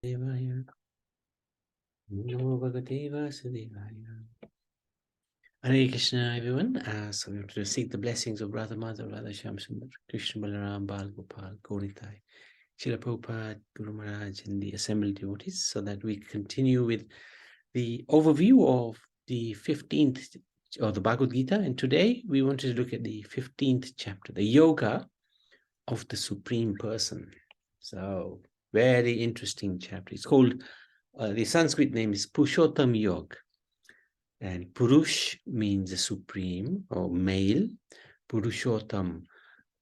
Devaya. Namo Bhagavate Vasudevaya. Hare Krishna, everyone. So we have to seek the blessings of Radha Madhava, Radha Shyam Sundar, Krishna Balaram, Bal Gopal, Gauritai, Srila Prabhupada, Guru Maharaj, and the assembled devotees, so that we continue with the overview of the 15th of the Bhagavad Gita. And today we wanted to look at the 15th chapter, the Yoga of the Supreme Person. So very interesting chapter. It's called, the Sanskrit name is Purushottam Yoga. And Purush means the supreme or male. Purushottam,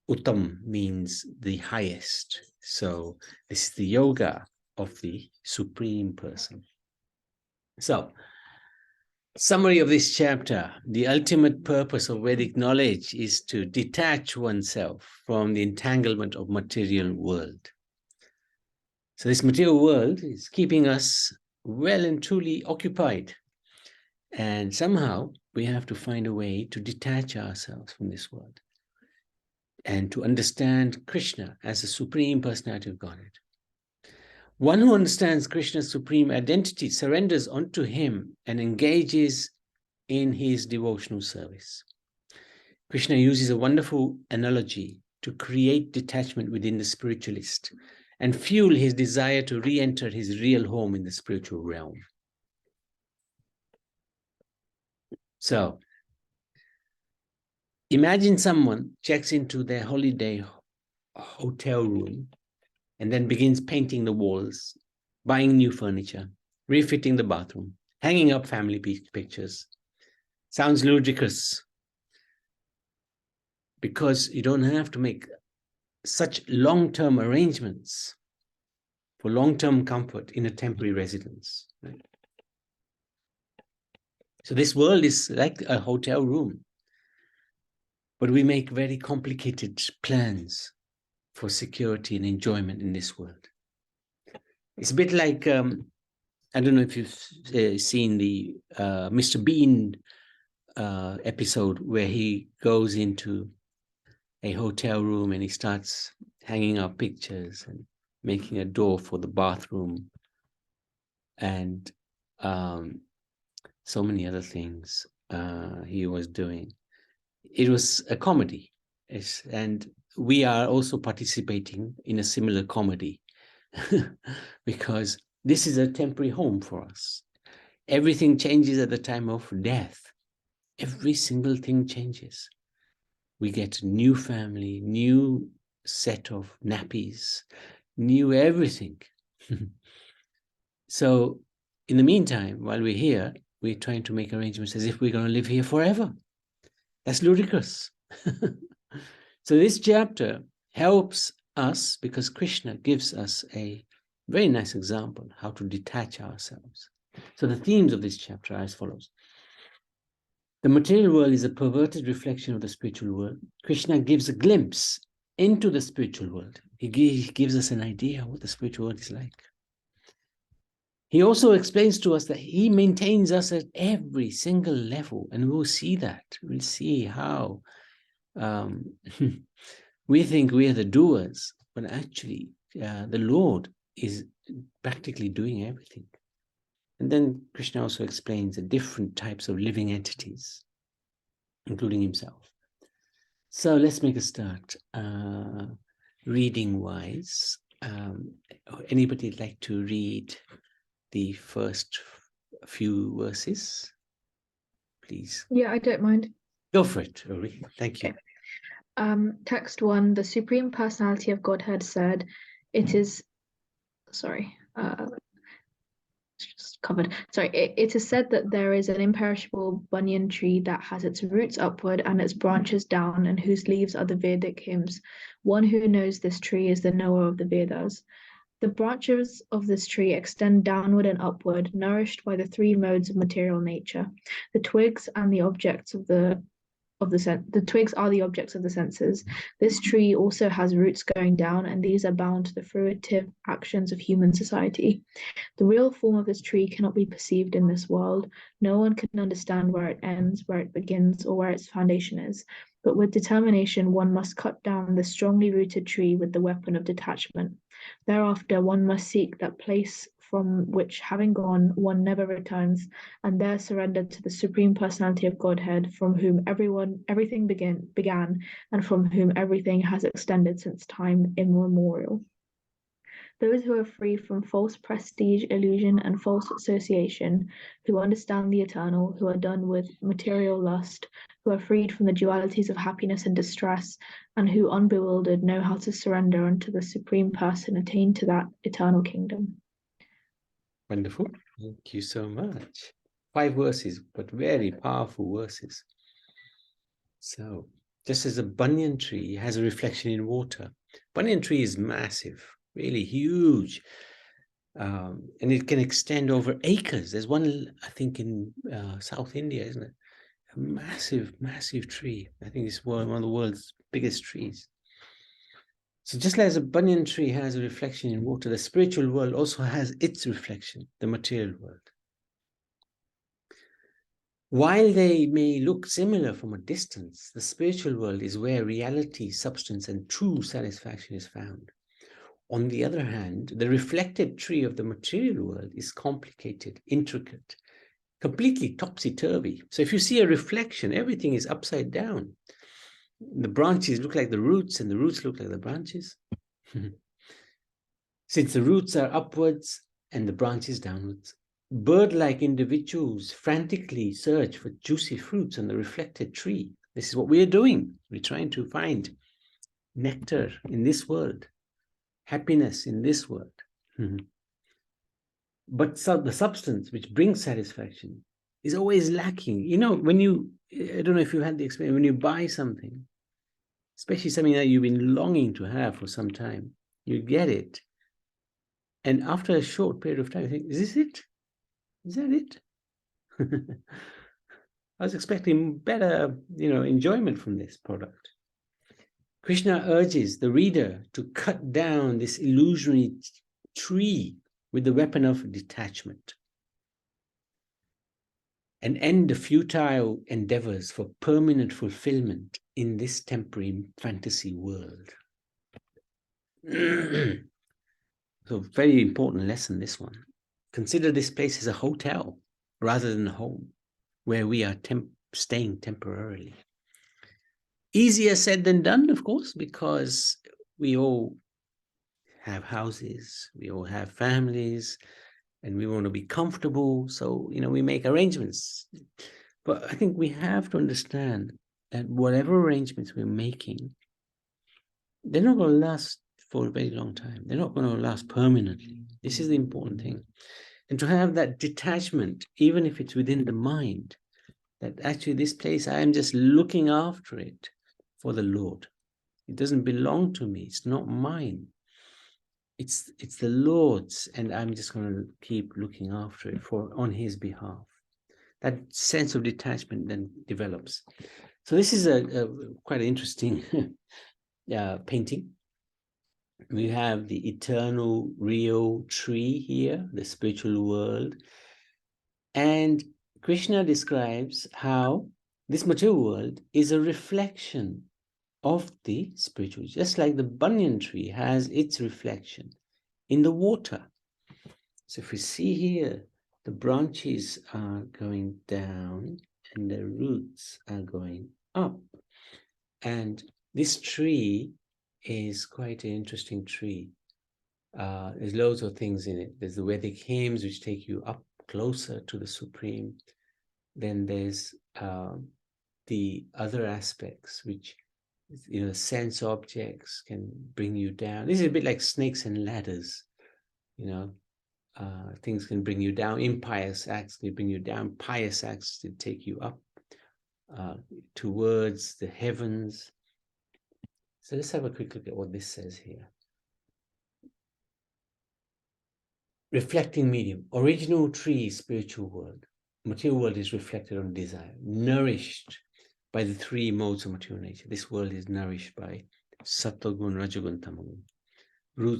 Uttam means the highest. So this is the yoga of the Supreme Person. So, summary of this chapter: the ultimate purpose of Vedic knowledge is to detach oneself from the entanglement of material world. So this material world is keeping us well and truly occupied. And somehow we have to find a way to detach ourselves from this world and to understand Krishna as the Supreme Personality of Godhead. One who understands Krishna's supreme identity surrenders unto him and engages in his devotional service. Krishna uses a wonderful analogy to create detachment within the spiritualist and fuel his desire to re-enter his real home in the spiritual realm. So, imagine someone checks into their holiday hotel room and then begins painting the walls, buying new furniture, refitting the bathroom, hanging up family pictures. Sounds ludicrous because you don't have to make such long-term arrangements for long-term comfort in a temporary residence. Right? So this world is like a hotel room, but we make very complicated plans for security and enjoyment in this world. It's a bit like, I don't know if you've seen the Mr. Bean episode where he goes into a hotel room and he starts hanging up pictures and making a door for the bathroom and so many other things he was doing. It was a comedy, and we are also participating in a similar comedy because this is a temporary home for us. Everything changes at the time of death. Every single thing changes. We get a new family, new set of nappies, new everything. So in the meantime, while we're here, we're trying to make arrangements as if we're going to live here forever. That's ludicrous. So this chapter helps us because Krishna gives us a very nice example how to detach ourselves. So the themes of this chapter are as follows. The material world is a perverted reflection of the spiritual world. Krishna gives a glimpse into the spiritual world. He gives us an idea of what the spiritual world is like. He also explains to us that he maintains us at every single level, and we'll see that. We'll see how we think we are the doers, but actually the Lord is practically doing everything. And then Krishna also explains the different types of living entities, including himself. So let's make a start. Reading-wise, anybody like to read the first few verses, please? Yeah, I don't mind. Go for it, Uri. Thank you. Okay. Text 1, the Supreme Personality of Godhead said, it is said that there is an imperishable banyan tree that has its roots upward and its branches down, and whose leaves are the Vedic hymns. One who knows this tree is the knower of the Vedas. The branches of this tree extend downward and upward, nourished by the three modes of material nature. The twigs and the objects of the of the twigs are the objects of the senses. This tree also has roots going down, and these are bound to the fruitive actions of human society. The real form of this tree cannot be perceived in this world. No one can understand where it ends, where it begins, or where its foundation is. But with determination, one must cut down this strongly rooted tree with the weapon of detachment. Thereafter, one must seek that place from which, having gone, one never returns, and there surrender to the Supreme Personality of Godhead, from whom everything began, and from whom everything has extended since time immemorial. Those who are free from false prestige, illusion, and false association, who understand the eternal, who are done with material lust, who are freed from the dualities of happiness and distress, and who, unbewildered, know how to surrender unto the Supreme Person, attain to that eternal kingdom. Wonderful. Thank you so much. 5 verses, but very powerful verses. So, just as a banyan tree has a reflection in water, banyan tree is massive, really huge, and it can extend over acres. There's one, I think, in South India, isn't it? A massive, massive tree. I think it's one of the world's biggest trees. So just as a banyan tree has a reflection in water, the spiritual world also has its reflection, the material world. While they may look similar from a distance, the spiritual world is where reality, substance, and true satisfaction is found. On the other hand, the reflected tree of the material world is complicated, intricate, completely topsy-turvy. So if you see a reflection, everything is upside down. The branches look like the roots, and the roots look like the branches. Since the roots are upwards and the branches downwards, bird-like individuals frantically search for juicy fruits on the reflected tree. This is what we are doing. We're trying to find nectar in this world, happiness in this world. But the substance which brings satisfaction is always lacking. You know, when you, I don't know if you've had the experience, when you buy something, especially something that you've been longing to have for some time, you get it. And after a short period of time, you think, is this it? Is that it? I was expecting better, enjoyment from this product. Krishna urges the reader to cut down this illusory tree with the weapon of detachment and end the futile endeavors for permanent fulfillment in this temporary fantasy world. So very important lesson, this one. Consider this place as a hotel rather than a home where we are staying temporarily. Easier said than done, of course, because we all have houses, we all have families, and we want to be comfortable. So, we make arrangements. But I think we have to understand that whatever arrangements we're making, they're not going to last for a very long time. They're not going to last permanently. This is the important thing. And to have that detachment, even if it's within the mind, that actually this place, I am just looking after it for the Lord. It doesn't belong to me. It's not mine. It's the Lord's, and I'm just going to keep looking after it on his behalf. That sense of detachment then develops. So this is a quite interesting painting. We have the eternal, real tree here, the spiritual world. And Krishna describes how this material world is a reflection of the spiritual, just like the banyan tree has its reflection in the water. So if we see here, the branches are going down and the roots are going up. And this tree is quite an interesting tree. There's loads of things in it. There's the Vedic hymns which take you up closer to the Supreme. Then there's the other aspects which, sense objects can bring you down. This is a bit like snakes and ladders, things can bring you down. Impious acts can bring you down. Pious acts to take you up towards the heavens. So let's have a quick look at what this says here. Reflecting medium, original tree, spiritual world. Material world is reflected on desire, nourished by the three modes of material nature. This world is nourished by Sattvagun, Rajagun, Tamagun.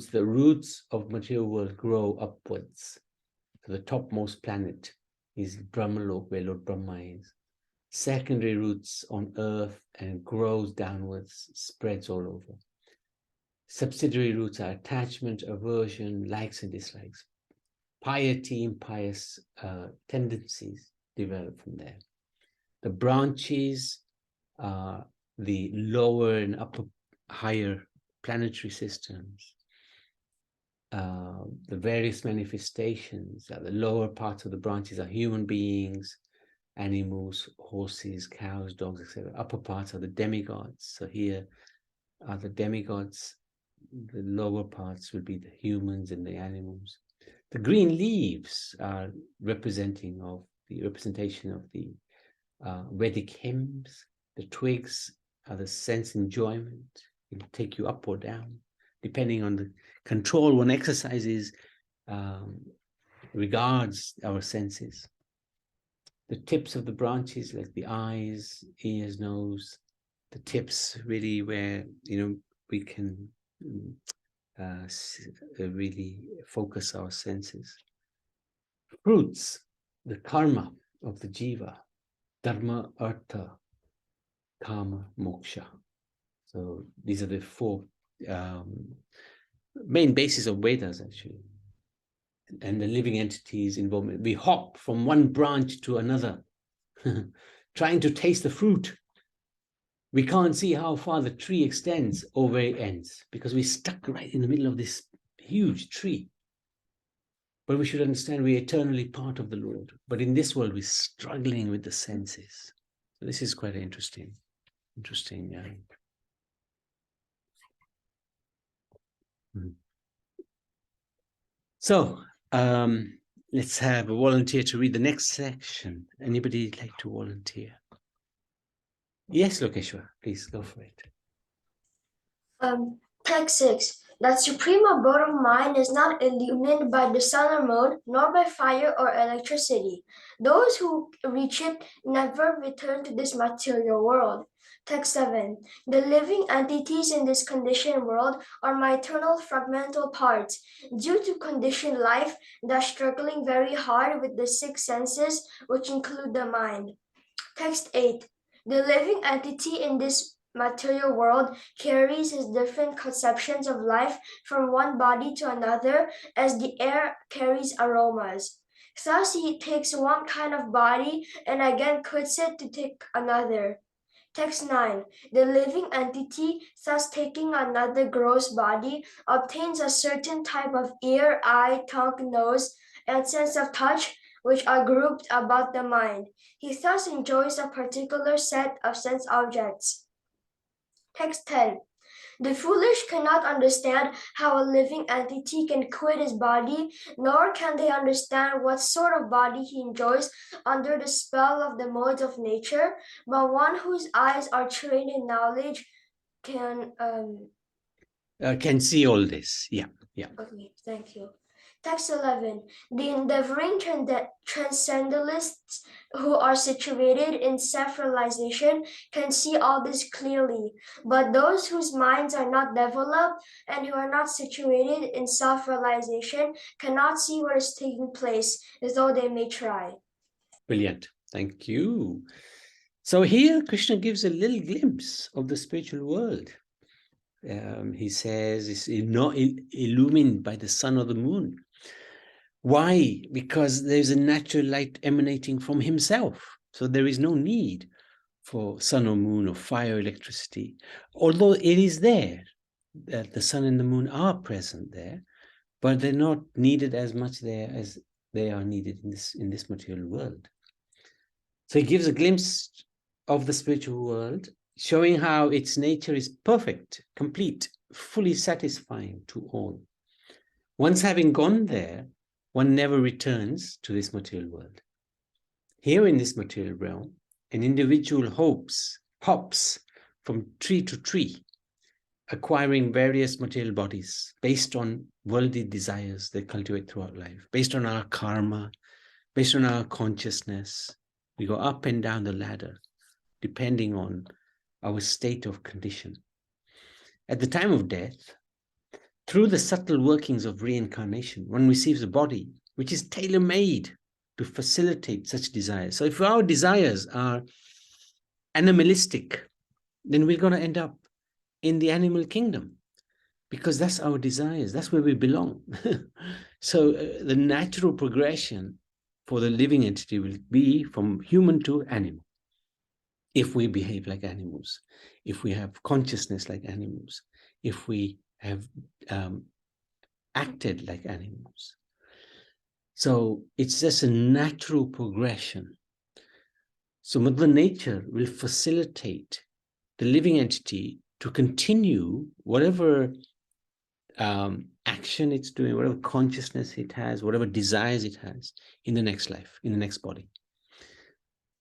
The roots of material world grow upwards. So the topmost planet is Brahmalok, where Lord Brahma is. Secondary roots on earth and grows downwards, spreads all over. Subsidiary roots are attachment, aversion, likes and dislikes. Piety, impious tendencies develop from there. The branches are the lower and upper, higher planetary systems. The various manifestations, the lower parts of the branches are human beings, animals, horses, cows, dogs, etc. Upper parts are the demigods. So here are the demigods. The lower parts will be the humans and the animals. The green leaves are representation of the Vedic hymns. The twigs are the sense enjoyment. It will take you up or down, depending on the control one exercises regards our senses. The tips of the branches, like the eyes, ears, nose, the tips really where, we can really focus our senses. Fruits, the karma of the jiva, dharma, artha, kama, moksha. So these are the four main basis of Vedas, actually. And the living entities involvement. We hop from one branch to another, trying to taste the fruit. We can't see how far the tree extends or where it ends, because we're stuck right in the middle of this huge tree. But we should understand we're eternally part of the Lord. But in this world, we're struggling with the senses. So this is quite interesting. So let's have a volunteer to read the next section. Anybody like to volunteer? Yes, Lokeshwar, please go for it. Text 6. That supreme abode of mind is not illumined by the sun or moon, nor by fire or electricity. Those who reach it never return to this material world. Text 7. The living entities in this conditioned world are my eternal fragmental parts. Due to conditioned life, they're struggling very hard with the six senses, which include the mind. Text 8. The living entity in this material world carries his different conceptions of life from one body to another, as the air carries aromas. Thus he takes one kind of body and again quits it to take another. Text 9. The living entity, thus taking another gross body, obtains a certain type of ear, eye, tongue, nose, and sense of touch, which are grouped about the mind. He thus enjoys a particular set of sense objects. Text 10. The foolish cannot understand how a living entity can quit his body, nor can they understand what sort of body he enjoys under the spell of the modes of nature, but one whose eyes are trained in knowledge can see all this. Yeah. Okay, thank you. Text 11. The endeavoring transcendentalists who are situated in self-realization can see all this clearly, but those whose minds are not developed and who are not situated in self-realization cannot see what is taking place, as though they may try. Brilliant. Thank you. So here Krishna gives a little glimpse of the spiritual world. He says it's not illumined by the sun or the moon. Why? Because there's a natural light emanating from himself. So there is no need for sun or moon or fire, electricity. Although it is there, that the sun and the moon are present there, but they're not needed as much there as they are needed in this material world. So he gives a glimpse of the spiritual world, showing how its nature is perfect, complete, fully satisfying to all. Once having gone there, one never returns to this material world. Here in this material realm, an individual hops from tree to tree, acquiring various material bodies based on worldly desires they cultivate throughout life, based on our karma, based on our consciousness. We go up and down the ladder, depending on our state of condition. At the time of death, through the subtle workings of reincarnation, one receives a body which is tailor-made to facilitate such desires. So if our desires are animalistic, then we're going to end up in the animal kingdom, because that's our desires, that's where we belong. So the natural progression for the living entity will be from human to animal. If we behave like animals, if we have consciousness like animals, if we have acted like animals. So it's just a natural progression. So Mother Nature will facilitate the living entity to continue whatever action it's doing, whatever consciousness it has, whatever desires it has in the next life, in the next body.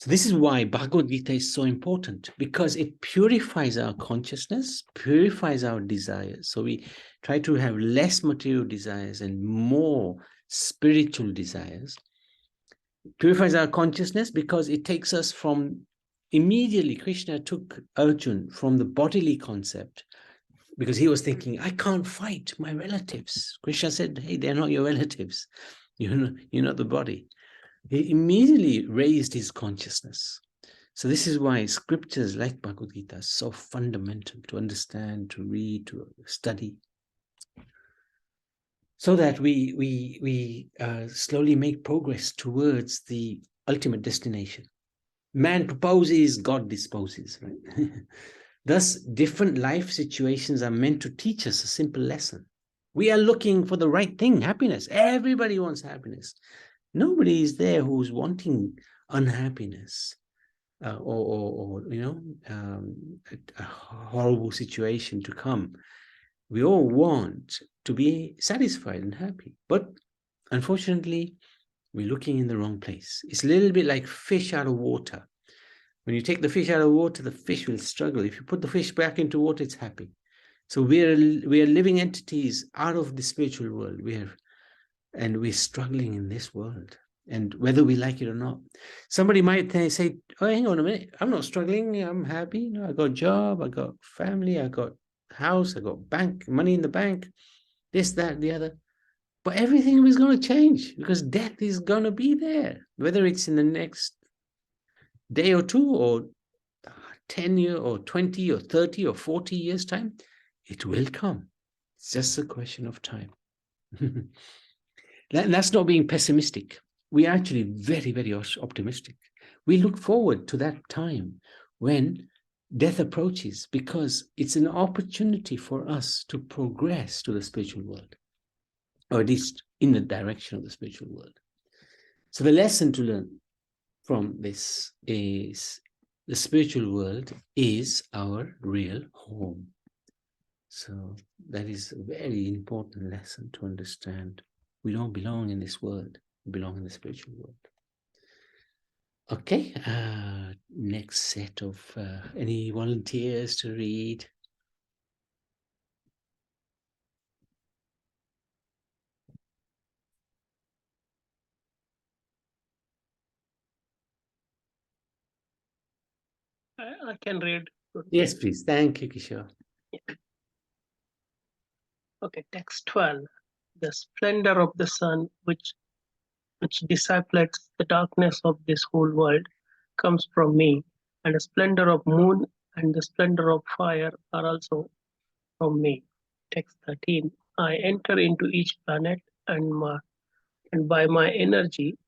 So this is why Bhagavad Gita is so important, because it purifies our consciousness, purifies our desires. So we try to have less material desires and more spiritual desires. It purifies our consciousness because it takes us from, immediately Krishna took Arjuna from the bodily concept, because he was thinking, I can't fight my relatives. Krishna said, hey, they're not your relatives. You're not the body. He immediately raised his consciousness. So this is why scriptures like Bhagavad Gita are so fundamental to understand, to read, to study, so that we slowly make progress towards the ultimate destination. Man proposes, God disposes, right? Thus, different life situations are meant to teach us a simple lesson. We are looking for the right thing, happiness. Everybody wants happiness. Nobody is there who's wanting unhappiness or a horrible situation to come. We all want to be satisfied and happy. But unfortunately, we're looking in the wrong place. It's a little bit like fish out of water. When you take the fish out of water, the fish will struggle. If you put the fish back into water, it's happy. So we are living entities out of the spiritual world. And we're struggling in this world. And whether we like it or not, somebody might say, oh, hang on a minute, I'm not struggling, I'm happy. I got a job, I got family, I got house, I got money in the bank, this, that, the other. But everything is going to change, because death is going to be there, whether it's in the next day or two, or 10 years, or 20, or 30, or 40 years time, it will come. It's just a question of time. That's not being pessimistic. We are actually very, very optimistic. We look forward to that time when death approaches, because it's an opportunity for us to progress to the spiritual world, or at least in the direction of the spiritual world. So the lesson to learn from this is the spiritual world is our real home. So that is a very important lesson to understand. We don't belong in this world. We belong in the spiritual world. Okay, next set of any volunteers to read? I can read. Yes, please. Thank you, Kishore. Okay, text 12. The splendor of the sun, which dissipates the darkness of this whole world, comes from me, and the splendor of moon and the splendor of fire are also from me. Text 13. I enter into each planet, and by my energy,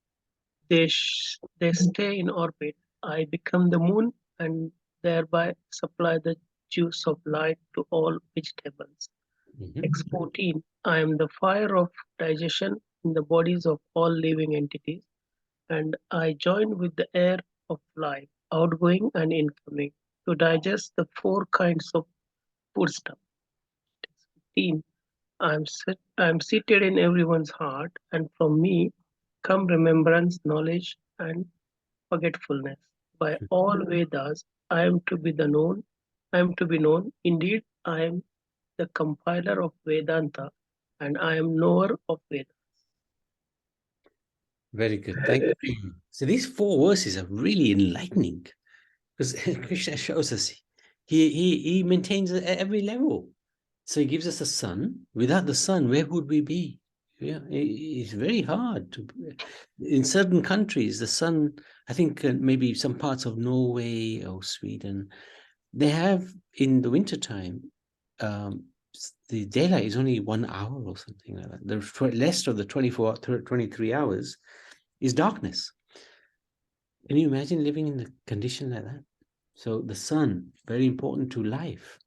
they stay in orbit. I become the moon and thereby supply the juice of light to all vegetables. Text 14. I am the fire of digestion in the bodies of all living entities, and I join with the air of life, outgoing and incoming, to digest the four kinds of foodstuff. Text 15. I am seated in everyone's heart, and from me come remembrance, knowledge, and forgetfulness. By all Vedas, I am to be known. Indeed, I am the compiler of Vedanta, and I am knower of Vedas. Very good. Thank you. So these 4 verses are really enlightening. Because Krishna shows us he maintains at every level. So he gives us a sun. Without the sun, where would we be? Yeah, it's very hard to. In certain countries, the sun, I think maybe some parts of Norway or Sweden, they have in the wintertime, the daylight is only 1 hour or something like that. The rest of the 23 hours is darkness. Can you imagine living in a condition like that? So the sun, very important to life.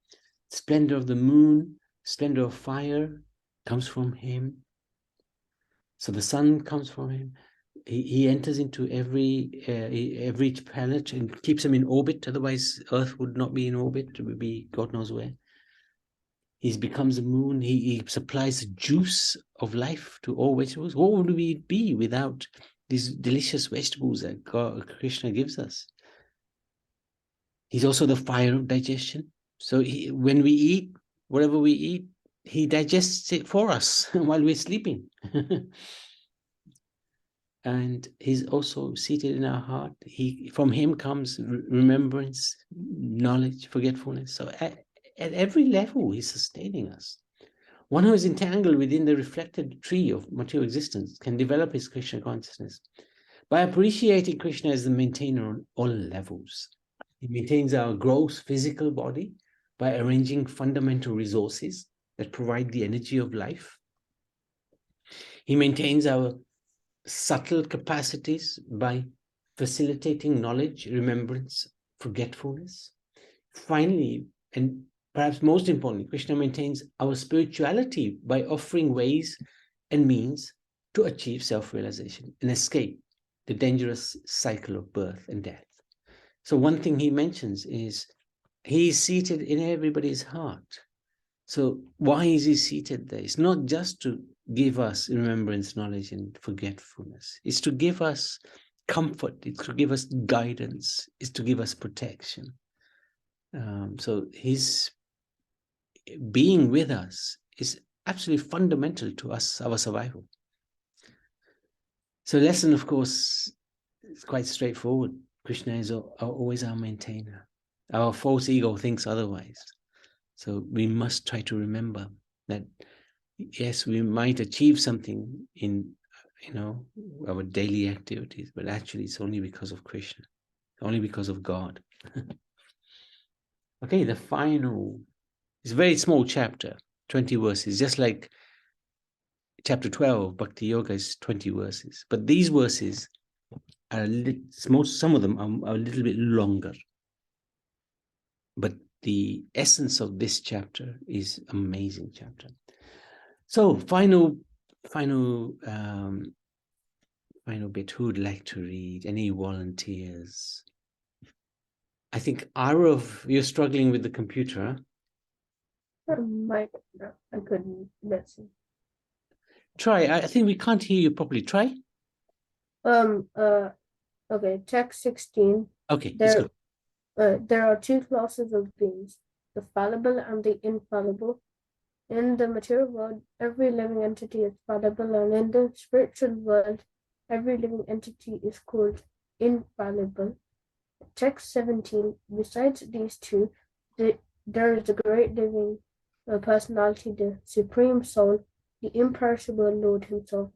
Splendor of the moon, splendor of fire comes from him. So the sun comes from him. He enters into every planet and keeps them in orbit. Otherwise, Earth would not be in orbit. It would be God knows where. He becomes a moon. He supplies the juice of life to all vegetables. What would we be without these delicious vegetables that Krishna gives us? He's also the fire of digestion. So when we eat, whatever we eat, he digests it for us while we're sleeping. And he's also seated in our heart. From him comes remembrance, knowledge, forgetfulness. So at every level, he's sustaining us. One who is entangled within the reflected tree of material existence can develop his Krishna consciousness by appreciating Krishna as the maintainer on all levels. He maintains our gross physical body by arranging fundamental resources that provide the energy of life. He maintains our subtle capacities by facilitating knowledge, remembrance, forgetfulness. Finally, and perhaps most importantly, Krishna maintains our spirituality by offering ways and means to achieve self-realization and escape the dangerous cycle of birth and death. So one thing he mentions is he's seated in everybody's heart. So why is he seated there? It's not just to give us remembrance, knowledge, and forgetfulness. It's to give us comfort. It's to give us guidance. It's to give us protection. So his being with us is absolutely fundamental to us, our survival. So lesson, of course, is quite straightforward. Krishna is always our maintainer. Our false ego thinks otherwise. So we must try to remember that, yes, we might achieve something in, our daily activities, but actually it's only because of Krishna, only because of God. Okay, the final, it's a very small chapter, 20 verses, just like chapter 12, Bhakti Yoga is 20 verses. But these verses are some of them are a little bit longer. But the essence of this chapter is amazing chapter. So final bit. Who would like to read? Any volunteers? I think Arav, you're struggling with the computer. Huh? I couldn't listen. Try. I think we can't hear you properly. Try. Okay. Text 16. Okay. Let's go. There are two classes of beings: the fallible and the infallible. In the material world, every living entity is fallible, and in the spiritual world, every living entity is called infallible. Text 17. Besides these two, there is a great living personality, the Supreme Soul, the imperishable Lord himself,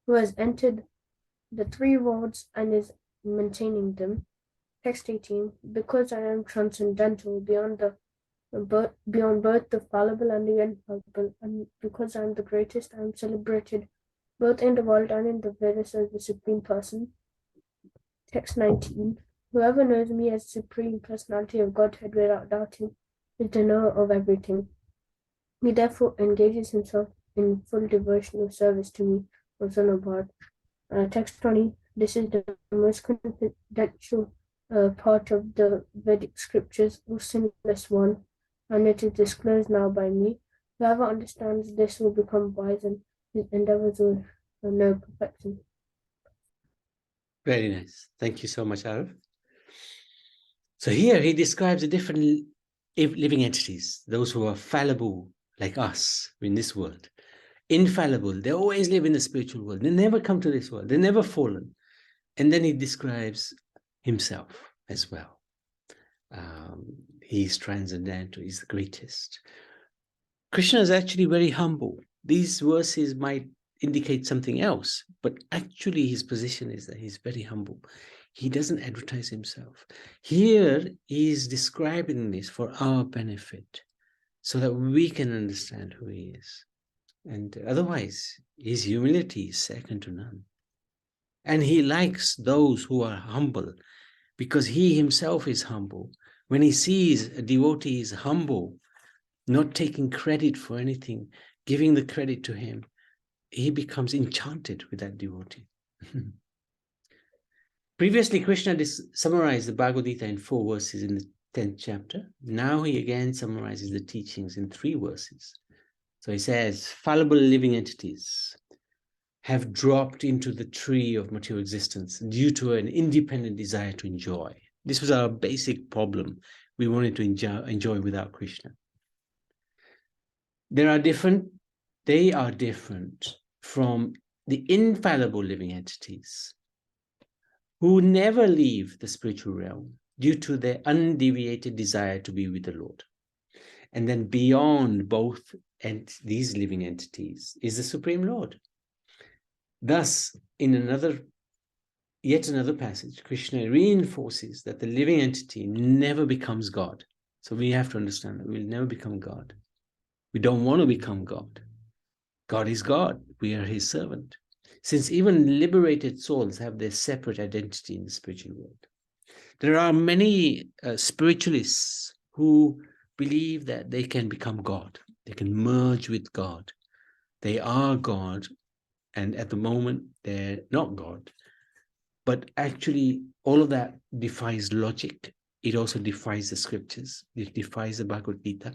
who has entered the three worlds and is maintaining them. Text 18. Because I am transcendental beyond both the fallible and the infallible, and because I am the greatest, I am celebrated both in the world and in the Vedas as the Supreme Person. Text 19. Whoever knows me as Supreme Personality of Godhead without doubting is the knower of everything. He therefore engages himself in full devotional service to me, O Son of God. Text 20. This is the most confidential part of the Vedic scriptures, O sinless one, and it is disclosed now by me. Whoever understands this will become wise, and his endeavors will know perfection. Very nice. Thank you so much, Arav. So here he describes the different living entities, those who are fallible like us in this world. Infallible, they always live in the spiritual world. They never come to this world. They're never fallen. And then he describes himself as well. He's transcendental, he's the greatest. Krishna is actually very humble. These verses might indicate something else, but actually his position is that he's very humble. He doesn't advertise himself. Here he is describing this for our benefit, so that we can understand who he is. And otherwise, his humility is second to none. And he likes those who are humble, because he himself is humble. When he sees a devotee is humble, not taking credit for anything, giving the credit to him, he becomes enchanted with that devotee. Previously, Krishna summarized the Bhagavad Gita in 4 verses in the 10th chapter. Now he again summarizes the teachings in 3 verses. So he says, fallible living entities have dropped into the tree of material existence due to an independent desire to enjoy. This was our basic problem. We wanted to enjoy without Krishna. They are different from the infallible living entities who never leave the spiritual realm due to their undeviated desire to be with the Lord. And then beyond both these living entities is the Supreme Lord. Thus, in yet another passage, Krishna reinforces that the living entity never becomes God. So we have to understand that we'll never become God. We don't want to become God. God is God. We are his servant. Since even liberated souls have their separate identity in the spiritual world. There are many spiritualists who believe that they can become God. They can merge with God. They are God, and at the moment they're not God. But actually, all of that defies logic. It also defies the scriptures. It defies the Bhagavad Gita.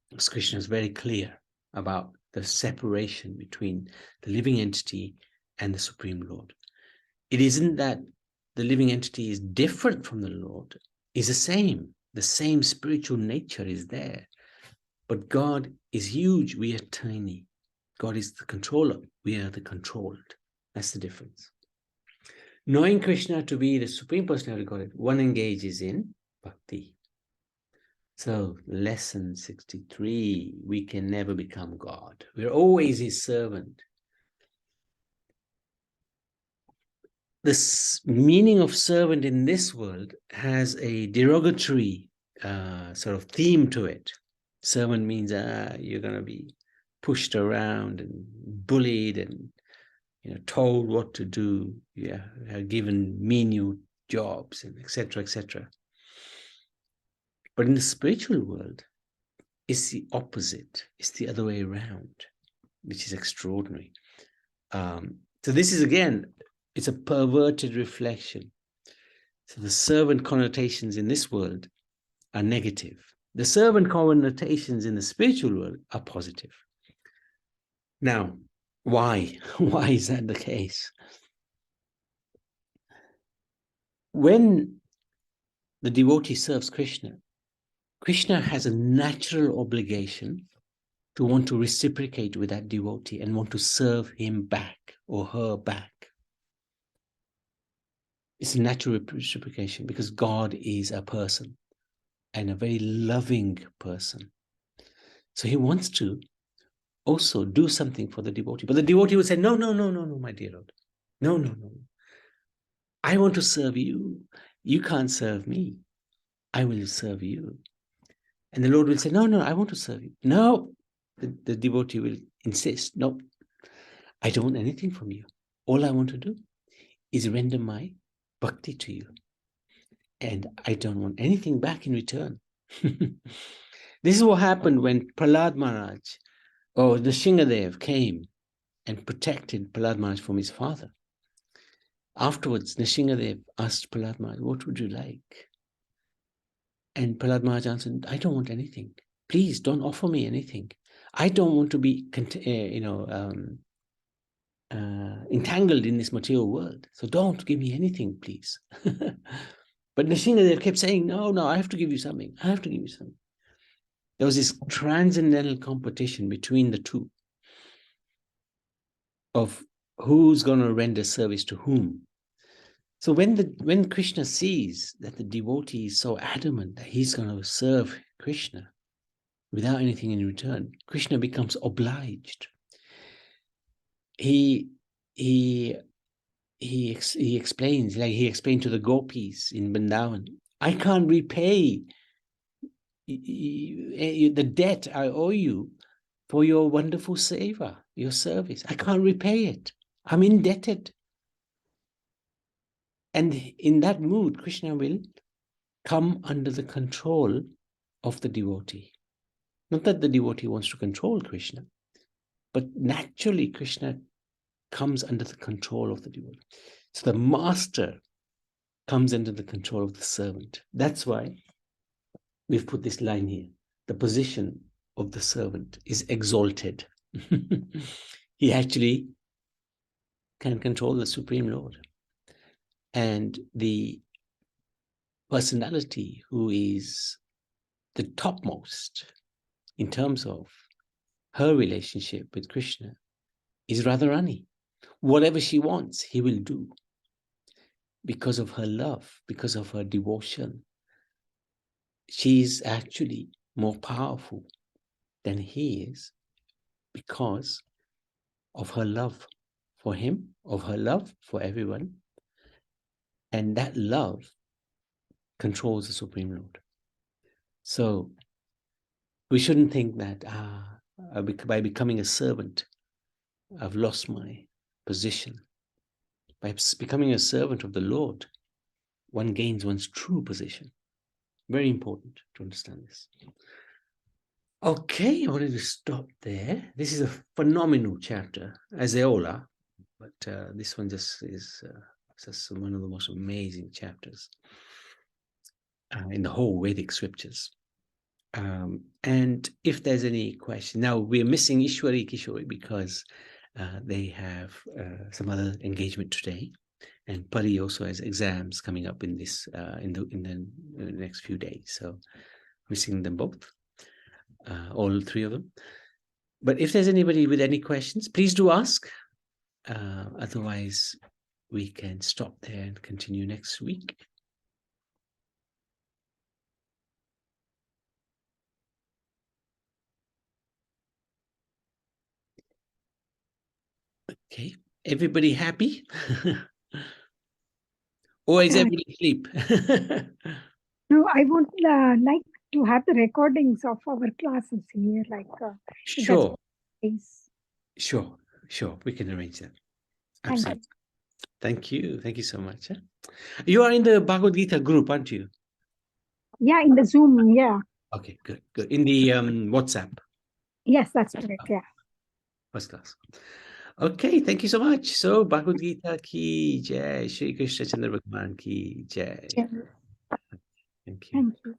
Because Krishna is very clear about the separation between the living entity and the Supreme Lord. It isn't that the living entity is different from the Lord. It's the same spiritual nature is there. But God is huge, we are tiny. God is the controller, we are the controlled. That's the difference. Knowing Krishna to be the Supreme Personality of Godhead, one engages in bhakti. So, lesson 63, we can never become God. We're always his servant. The meaning of servant in this world has a derogatory sort of theme to it. Servant means you're going to be pushed around and bullied and told what to do. Given menial jobs and etc., etc. But in the spiritual world, it's the opposite. It's the other way around, which is extraordinary. So this is, again, it's a perverted reflection. So the servant connotations in this world are negative. The servant connotations in the spiritual world are positive. Now, why? Why is that the case? When the devotee serves Krishna, Krishna has a natural obligation to want to reciprocate with that devotee and want to serve him back or her back. It's a natural reciprocation because God is a person and a very loving person. So he wants to also do something for the devotee. But the devotee will say, no, my dear Lord. No. I want to serve you. You can't serve me. I will serve you. And the Lord will say, no, I want to serve you. No, the devotee will insist, no, I don't want anything from you. All I want to do is render my bhakti to you. And I don't want anything back in return. This is what happened when Prahlad Maharaj or Nrsingadev came and protected Prahlad Maharaj from his father. Afterwards, Nrsingadev asked Prahlad Maharaj, what would you like? And Prahlad Maharaj answered, I don't want anything. Please don't offer me anything. I don't want to be entangled in this material world. So don't give me anything, please. But Nrsingadev kept saying, no, I have to give you something. I have to give you something. There was this transcendental competition between the two of who's going to render service to whom. So when Krishna sees that the devotee is so adamant that he's going to serve Krishna without anything in return, Krishna becomes obliged. He explains, like he explained to the gopis in Vrindavan, I can't repay the debt I owe you for your wonderful seva, your service. I can't repay it. I'm indebted. And in that mood, Krishna will come under the control of the devotee. Not that the devotee wants to control Krishna, but naturally Krishna comes under the control of the devotee. So the master comes under the control of the servant. That's why we've put this line here. The position of the servant is exalted. He actually can control the Supreme Lord. And the personality who is the topmost in terms of her relationship with Krishna is Radharani. Whatever she wants, he will do because of her love, because of her devotion. She's actually more powerful than he is because of her love for him, of her love for everyone. And that love controls the Supreme Lord. So we shouldn't think that by becoming a servant, I've lost my position. By becoming a servant of the Lord, one gains one's true position. Very important to understand this. Okay, I wanted to stop there. This is a phenomenal chapter, as they all are, but this one just is just one of the most amazing chapters in the whole Vedic scriptures. And if there's any question, now we're missing Ishwari Kishori because they have some other engagement today, and Pari also has exams coming up in this in the next few days. So missing them both, all three of them. But if there's anybody with any questions, please do ask. Otherwise, we can stop there and continue next week. Okay, everybody happy? Or is everybody asleep? No, I would like to have the recordings of our classes here, like Sure, please. sure. We can arrange that. Thank you. Absolutely. Thank you so much. You are in the Bhagavad Gita group, aren't you? Yeah, in the Zoom, yeah. Okay, good. In the WhatsApp. Yes, that's correct, yeah. First class. Okay, thank you so much. So, Bhagavad Gita ki jai, Shri Krishna Chandra Bhagwan ki jai. Yeah. Thank you. Thank you.